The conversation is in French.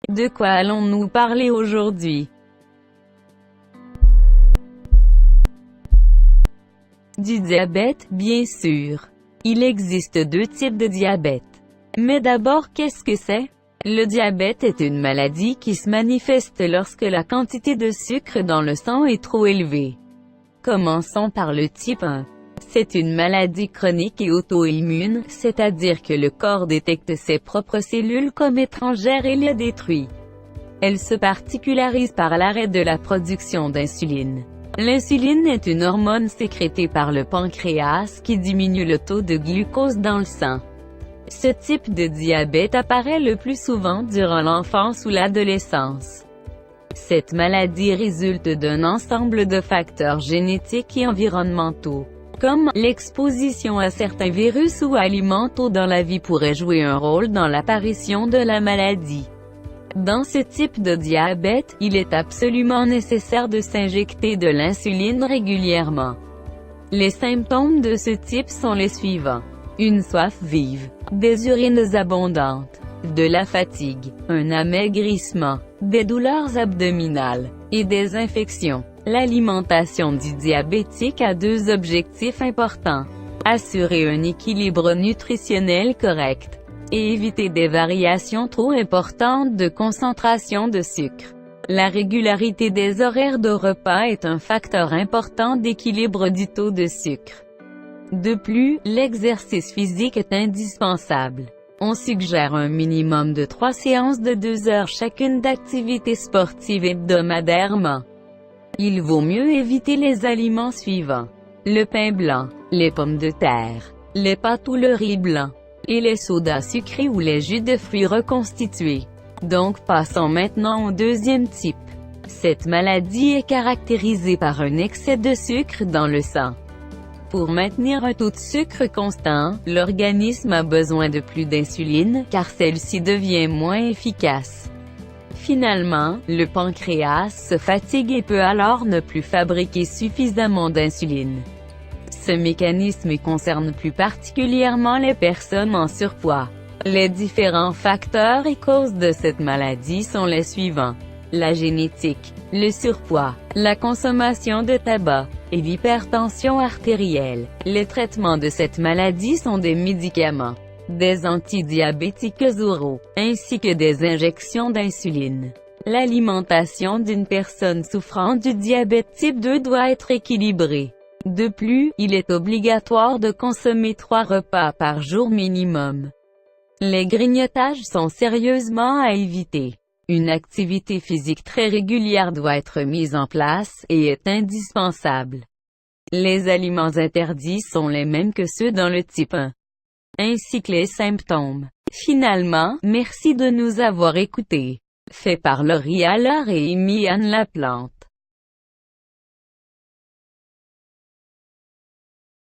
De quoi allons-nous parler aujourd'hui? Du diabète, bien sûr. Il existe deux types de diabète. Mais d'abord, qu'est-ce que c'est? Le diabète est une maladie qui se manifeste lorsque la quantité de sucre dans le sang est trop élevée. Commençons par le type 1. C'est une maladie chronique et auto-immune, c'est-à-dire que le corps détecte ses propres cellules comme étrangères et les détruit. Elle se particularise par l'arrêt de la production d'insuline. L'insuline est une hormone sécrétée par le pancréas qui diminue le taux de glucose dans le sang. Ce type de diabète apparaît le plus souvent durant l'enfance ou l'adolescence. Cette maladie résulte d'un ensemble de facteurs génétiques et environnementaux, comme l'exposition à certains virus ou aliments tôt dans la vie pourrait jouer un rôle dans l'apparition de la maladie. Dans ce type de diabète, il est absolument nécessaire de s'injecter de l'insuline régulièrement. Les symptômes de ce type sont les suivants. Une soif vive, des urines abondantes, de la fatigue, un amaigrissement, des douleurs abdominales, et des infections. L'alimentation du diabétique a deux objectifs importants. Assurer un équilibre nutritionnel correct, et éviter des variations trop importantes de concentration de sucre. La régularité des horaires de repas est un facteur important d'équilibre du taux de sucre. De plus, l'exercice physique est indispensable. On suggère un minimum de 3 séances de 2 heures chacune d'activité sportive hebdomadairement. Il vaut mieux éviter les aliments suivants. Le pain blanc, les pommes de terre, les pâtes ou le riz blanc, et les sodas sucrés ou les jus de fruits reconstitués. Donc passons maintenant au deuxième type. Cette maladie est caractérisée par un excès de sucre dans le sang. Pour maintenir un taux de sucre constant, l'organisme a besoin de plus d'insuline, car celle-ci devient moins efficace. Finalement, le pancréas se fatigue et peut alors ne plus fabriquer suffisamment d'insuline. Ce mécanisme concerne plus particulièrement les personnes en surpoids. Les différents facteurs et causes de cette maladie sont les suivants. La génétique, le surpoids, la consommation de tabac, et l'hypertension artérielle. Les traitements de cette maladie sont des médicaments, des antidiabétiques oraux, ainsi que des injections d'insuline. L'alimentation d'une personne souffrant du diabète type 2 doit être équilibrée. De plus, il est obligatoire de consommer 3 repas par jour minimum. Les grignotages sont sérieusement à éviter. Une activité physique très régulière doit être mise en place et est indispensable. Les aliments interdits sont les mêmes que ceux dans le type 1, ainsi que les symptômes. Finalement, merci de nous avoir écoutés. Fait par Laurie Allard et Amy Anne Laplante.